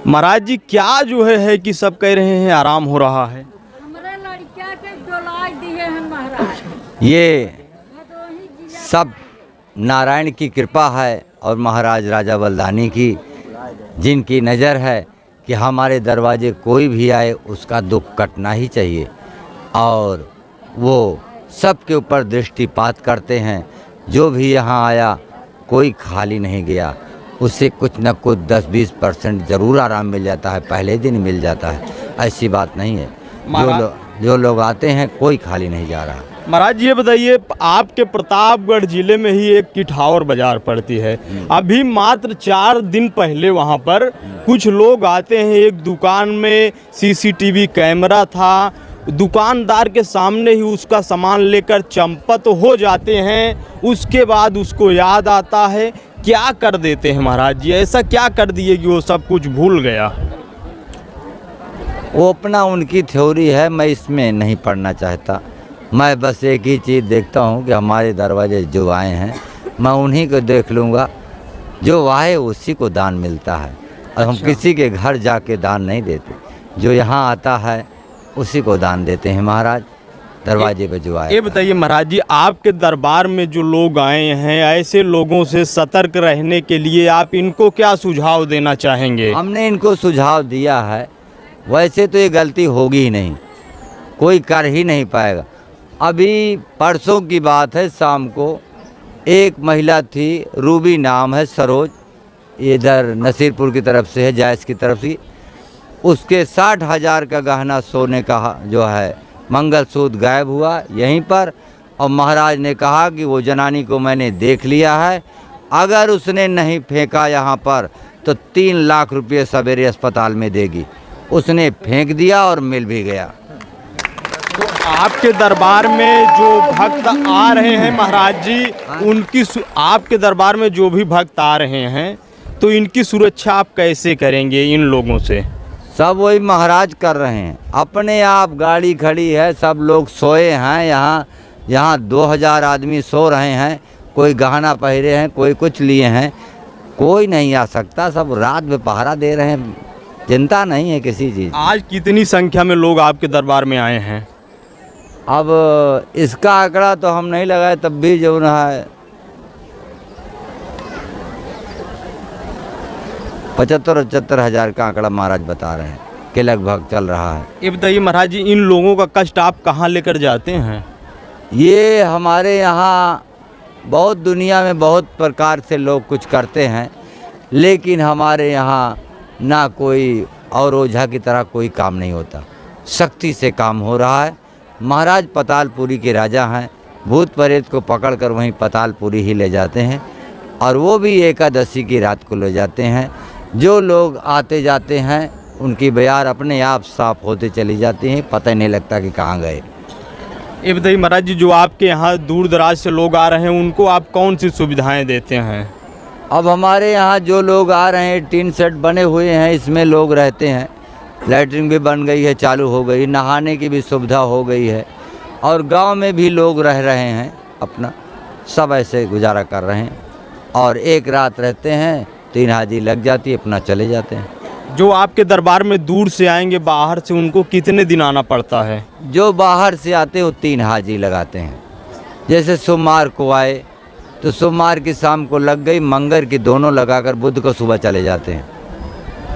महाराज जी क्या जो है कि सब कह रहे हैं आराम हो रहा है। हमारे लड़किया के डोलाय दिए हैं महाराज। ये सब नारायण की कृपा है और महाराज राजा बलदानी की, जिनकी नज़र है कि हमारे दरवाजे कोई भी आए उसका दुख कटना ही चाहिए, और वो सबके ऊपर दृष्टिपात करते हैं। जो भी यहाँ आया कोई खाली नहीं गया, उससे कुछ न कुछ 10-20% ज़रूर आराम मिल जाता है, पहले दिन मिल जाता है। ऐसी बात नहीं है, जो लोग आते हैं कोई खाली नहीं जा रहा। महाराज ये बताइए, आपके प्रतापगढ़ जिले में ही एक किठावर बाजार पड़ती है। अभी मात्र 4 दिन पहले वहां पर कुछ लोग आते हैं, एक दुकान में सीसीटीवी कैमरा था, दुकानदार के सामने ही उसका सामान लेकर चंपत हो जाते हैं। उसके बाद उसको याद आता है, क्या कर देते हैं महाराज जी? ऐसा क्या कर दिए कि वो सब कुछ भूल गया? वो अपना उनकी थ्योरी है, मैं इसमें नहीं पढ़ना चाहता। मैं बस एक ही चीज़ देखता हूँ कि हमारे दरवाजे जो आए हैं मैं उन्हीं को देख लूँगा। जो आए उसी को दान मिलता है, और हम किसी के घर जाके दान नहीं देते। जो यहाँ आता है उसी को दान देते हैं महाराज, दरवाजे पे जो आए। ये बताइए महाराज जी, आपके दरबार में जो लोग आए हैं, ऐसे लोगों से सतर्क रहने के लिए आप इनको क्या सुझाव देना चाहेंगे? हमने इनको सुझाव दिया है, वैसे तो ये गलती होगी ही नहीं, कोई कर ही नहीं पाएगा। अभी परसों की बात है, शाम को एक महिला थी, रूबी नाम है, सरोज, इधर नसीरपुर की तरफ से है, जायस की तरफ से। उसके 60,000 का गहना सोने का जो है मंगलसूत्र गायब हुआ यहीं पर, और महाराज ने कहा कि वो जनानी को मैंने देख लिया है, अगर उसने नहीं फेंका यहाँ पर तो 3 लाख रुपये सवेरे अस्पताल में देगी। उसने फेंक दिया और मिल भी गया। तो आपके दरबार में जो भक्त आ रहे हैं महाराज जी, उनकी आपके दरबार में जो भी भक्त आ रहे हैं तो इनकी सुरक्षा आप कैसे करेंगे? इन लोगों से सब वही महाराज कर रहे हैं, अपने आप गाड़ी खड़ी है, सब लोग सोए हैं। यहाँ 2000 आदमी सो रहे हैं, कोई गहना पहरे हैं, कोई कुछ लिए हैं, कोई नहीं आ सकता, सब रात में पहरा दे रहे हैं, चिंता नहीं है किसी चीज़। आज कितनी संख्या में लोग आपके दरबार में आए हैं? अब इसका आंकड़ा तो हम नहीं लगाए, तब भी जो है 75-75 हज़ार का आंकड़ा महाराज बता रहे हैं कि लगभग चल रहा है। ये बताइए महाराज जी, इन लोगों का कष्ट आप कहाँ लेकर जाते हैं? ये हमारे यहाँ बहुत दुनिया में बहुत प्रकार से लोग कुछ करते हैं, लेकिन हमारे यहाँ ना कोई और ओझा की तरह कोई काम नहीं होता, सख्ती से काम हो रहा है। महाराज पतालपुरी के राजा हैं, भूत प्रेत को पकड़कर वहीं पतालपुरी ही ले जाते हैं, और वो भी एकादशी की रात को ले जाते हैं। जो लोग आते जाते हैं उनकी बयार अपने आप साफ होते चली जाती हैं, पता ही नहीं लगता कि कहाँ गए। ये बताइए महाराज जी, जो आपके यहाँ दूर दराज से लोग आ रहे हैं उनको आप कौन सी सुविधाएं देते हैं? अब हमारे यहाँ जो लोग आ रहे हैं, टीन सेट बने हुए हैं, इसमें लोग रहते हैं, लैट्रिन भी बन गई है, चालू हो गई, नहाने की भी सुविधा हो गई है, और गांव में भी लोग रह रहे हैं, अपना सब ऐसे गुजारा कर रहे हैं, और एक रात रहते हैं, 3 हाजी लग जाती है, अपना चले जाते हैं। जो आपके दरबार में दूर से आएंगे बाहर से, उनको कितने दिन आना पड़ता है? जो बाहर से आते हैं वो 3 हाजी लगाते हैं। जैसे सोमवार को आए तो सोमवार की शाम को लग गई, मंगर की दोनों लगाकर बुध को सुबह चले जाते हैं,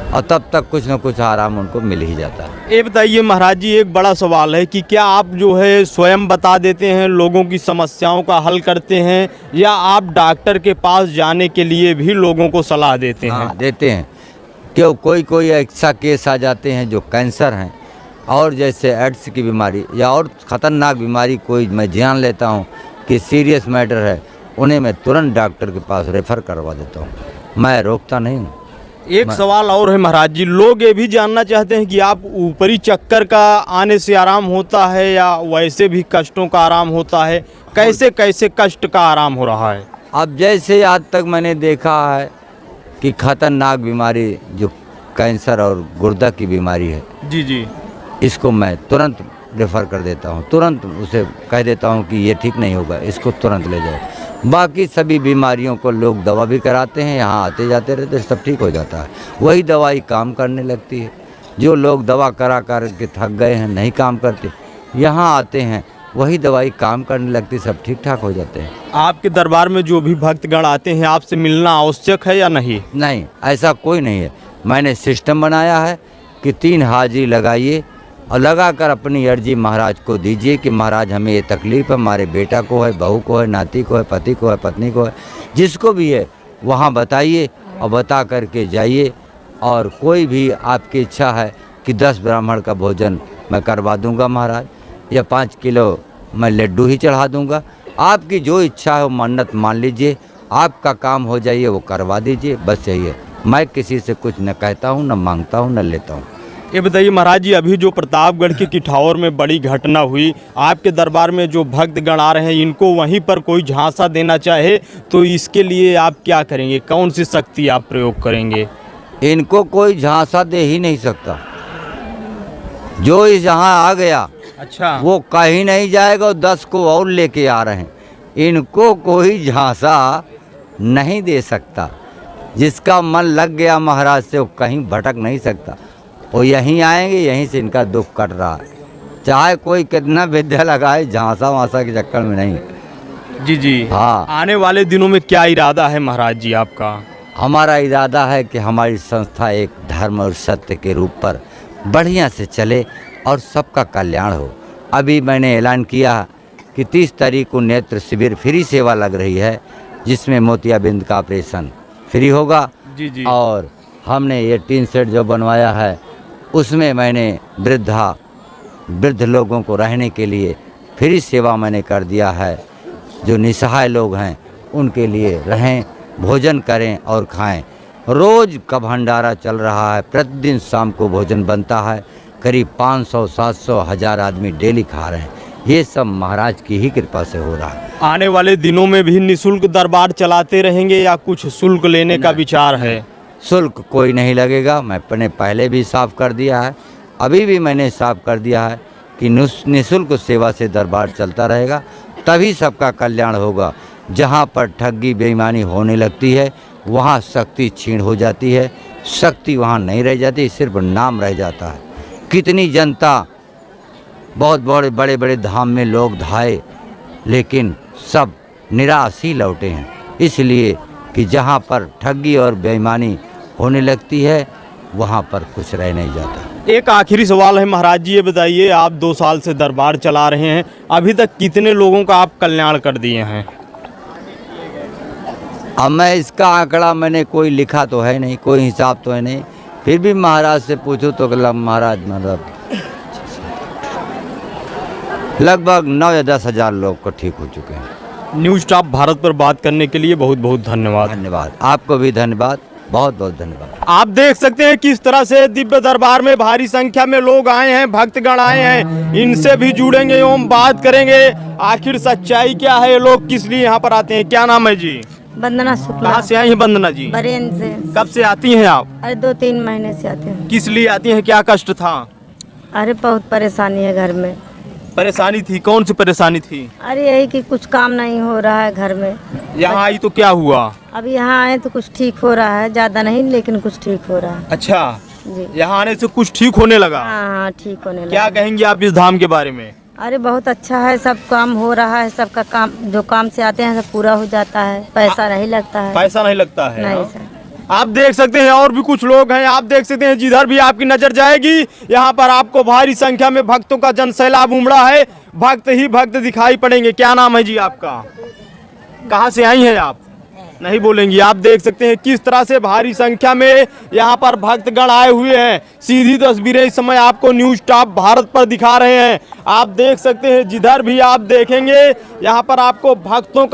और तब तक कुछ न कुछ आराम उनको मिल ही जाता है। ये बताइए महाराज जी, एक बड़ा सवाल है कि क्या आप जो है स्वयं बता देते हैं, लोगों की समस्याओं का हल करते हैं, या आप डॉक्टर के पास जाने के लिए भी लोगों को सलाह देते हैं? हाँ, देते हैं। क्यों कोई ऐसा केस आ जाते हैं जो कैंसर हैं, और जैसे एड्स की बीमारी या और ख़तरनाक बीमारी कोई मैं जान लेता हूँ कि सीरियस मैटर है, उन्हें मैं तुरंत डॉक्टर के पास रेफ़र करवा देता हूँ, मैं रोकता नहीं हूँ। एक सवाल और है महाराज जी, लोग ये भी जानना चाहते हैं कि आप ऊपरी चक्कर का आने से आराम होता है या वैसे भी कष्टों का आराम होता है? कैसे कैसे कष्ट का आराम हो रहा है? अब जैसे आज तक मैंने देखा है कि खतरनाक बीमारी जो कैंसर और गुर्दा की बीमारी है, जी जी, इसको मैं तुरंत रेफ़र कर देता हूँ, तुरंत उसे कह देता हूँ कि ये ठीक नहीं होगा, इसको तुरंत ले जाओ। बाकी सभी बीमारियों को लोग दवा भी कराते हैं, यहाँ आते जाते रहते, सब ठीक हो जाता है। वही दवाई काम करने लगती है। जो लोग दवा करा कर के थक गए हैं, नहीं काम करते, यहाँ आते हैं, वही दवाई काम करने लगती, सब ठीक ठाक हो जाते हैं। आपके दरबार में जो भी भक्तगण आते हैं आपसे मिलना आवश्यक है या नहीं? नहीं, ऐसा कोई नहीं है। मैंने सिस्टम बनाया है कि 3 हाजिरी लगाइए और लगाकर अपनी अर्जी महाराज को दीजिए कि महाराज हमें ये तकलीफ़ है, हमारे बेटा को है, बहू को है, नाती को है, पति को है, पत्नी को है, जिसको भी है वहाँ बताइए और बता करके जाइए। और कोई भी आपकी इच्छा है कि 10 ब्राह्मण का भोजन मैं करवा दूंगा महाराज, या 5 किलो मैं लड्डू ही चढ़ा दूंगा, आपकी जो इच्छा है वो मन्नत मान लीजिए, आपका काम हो जाइए, वो करवा दीजिए, बस यही है। मैं किसी से कुछ न कहता हूँ, न मांगता हूँ, न लेता हूँ। ये बताइए महाराज जी, अभी जो प्रतापगढ़ के किठौर में बड़ी घटना हुई, आपके दरबार में जो भक्तगण आ रहे हैं इनको वहीं पर कोई झांसा देना चाहे तो इसके लिए आप क्या करेंगे? कौन सी शक्ति आप प्रयोग करेंगे? इनको कोई झांसा दे ही नहीं सकता। जो इस यहाँ आ गया अच्छा, वो कहीं नहीं जाएगा और 10 को और लेके आ रहे हैं। इनको कोई झांसा नहीं दे सकता। जिसका मन लग गया महाराज से वो कहीं भटक नहीं सकता। वो यहीं आएंगे, यहीं से इनका दुख कट रहा है। चाहे कोई कितना विद्या लगाए, झांसा वांसा के चक्कर में नहीं। जी जी, हाँ, आने वाले दिनों में क्या इरादा है महाराज जी आपका? हमारा इरादा है कि हमारी संस्था एक धर्म और सत्य के रूप पर बढ़िया से चले और सबका कल्याण हो। अभी मैंने ऐलान किया कि 30 तारीख को नेत्र शिविर फ्री सेवा लग रही है, जिसमें मोतियाबिंद का ऑपरेशन फ्री होगा। जी जी, और हमने ये टीन सेट जो बनवाया है उसमें मैंने वृद्ध लोगों को रहने के लिए फ्री सेवा मैंने कर दिया है। जो निसहाय लोग हैं उनके लिए रहें, भोजन करें और खाएं। रोज़ का भंडारा चल रहा है, प्रतिदिन शाम को भोजन बनता है। करीब 500, 700, 1000 आदमी डेली खा रहे हैं। ये सब महाराज की ही कृपा से हो रहा है। आने वाले दिनों में भी निःशुल्क दरबार चलाते रहेंगे या कुछ शुल्क लेने का विचार है? शुल्क कोई नहीं लगेगा। मैंने पहले भी साफ कर दिया है, अभी भी मैंने साफ कर दिया है कि निःशुल्क सेवा से दरबार चलता रहेगा, तभी सबका कल्याण होगा। जहाँ पर ठगी बेईमानी होने लगती है वहाँ शक्ति छीन हो जाती है, शक्ति वहाँ नहीं रह जाती, सिर्फ नाम रह जाता है। कितनी जनता बहुत बड़े बड़े धाम में लोग धाए, लेकिन सब निराश ही लौटे हैं, इसलिए कि जहाँ पर ठगी और बेईमानी होने लगती है वहाँ पर कुछ रह नहीं जाता। एक आखिरी सवाल है महाराज जी, ये बताइए, आप 2 साल से दरबार चला रहे हैं, अभी तक कितने लोगों का आप कल्याण कर दिए हैं? अब मैं इसका आंकड़ा मैंने कोई लिखा तो है नहीं, कोई हिसाब तो है नहीं, फिर भी महाराज से पूछूं तो महाराज मतलब लगभग 9 या 10 हज़ार लोग को ठीक हो चुके हैं। न्यूज़ टॉप भारत पर बात करने के लिए बहुत बहुत धन्यवाद। धन्यवाद, आपको भी धन्यवाद, बहुत बहुत धन्यवाद। आप देख सकते हैं किस तरह से दिव्य दरबार में भारी संख्या में लोग आए हैं, भक्तगण आए हैं। इनसे भी जुड़ेंगे एवं बात करेंगे आखिर सच्चाई क्या है, लोग किस लिए यहाँ पर आते हैं। क्या नाम है जी? वंदना शुक्ला। कहाँ से आई हैं वंदना जी? बरेन से। कब से आती हैं आप? अरे 2-3 महीने से आते हैं। किस लिए आती हैं, क्या कष्ट था? अरे बहुत परेशानी है घर में। परेशानी थी? कौन सी परेशानी थी? अरे यही कि कुछ काम नहीं हो रहा है घर में। यहाँ आई तो क्या हुआ? अब यहाँ आए तो कुछ ठीक हो रहा है, ज़्यादा नहीं लेकिन कुछ ठीक हो रहा है। अच्छा, जी यहाँ आने से कुछ ठीक होने लगा? हाँ, ठीक होने लगा। क्या कहेंगे आप इस धाम के बारे में? अरे बहुत अच्छा है, सब काम हो रहा है, सबका काम जो काम से आते हैं सब पूरा हो जाता है, पैसा नहीं लगता है। पैसा नहीं लगता है? नहीं हाँ? सर। आप देख सकते हैं और भी कुछ लोग हैं, आप देख सकते हैं जिधर भी आपकी नजर जाएगी यहाँ पर आपको भारी संख्या में भक्तों का जनसैलाब उमड़ा है। भक्त ही भक्त दिखाई पड़ेंगे। क्या नाम है जी आपका? कहाँ से आई हैं आप? नहीं बोलेंगी। आप देख सकते हैं किस तरह से भारी संख्या में यहाँ पर भक्तगण आए हुए हैं। सीधी तस्वीरें इस समय आपको न्यूज़ टॉप भारत पर दिखा रहे हैं। आप देख सकते हैं जिधर भी आप देखेंगे यहाँ पर आपको भक्तों का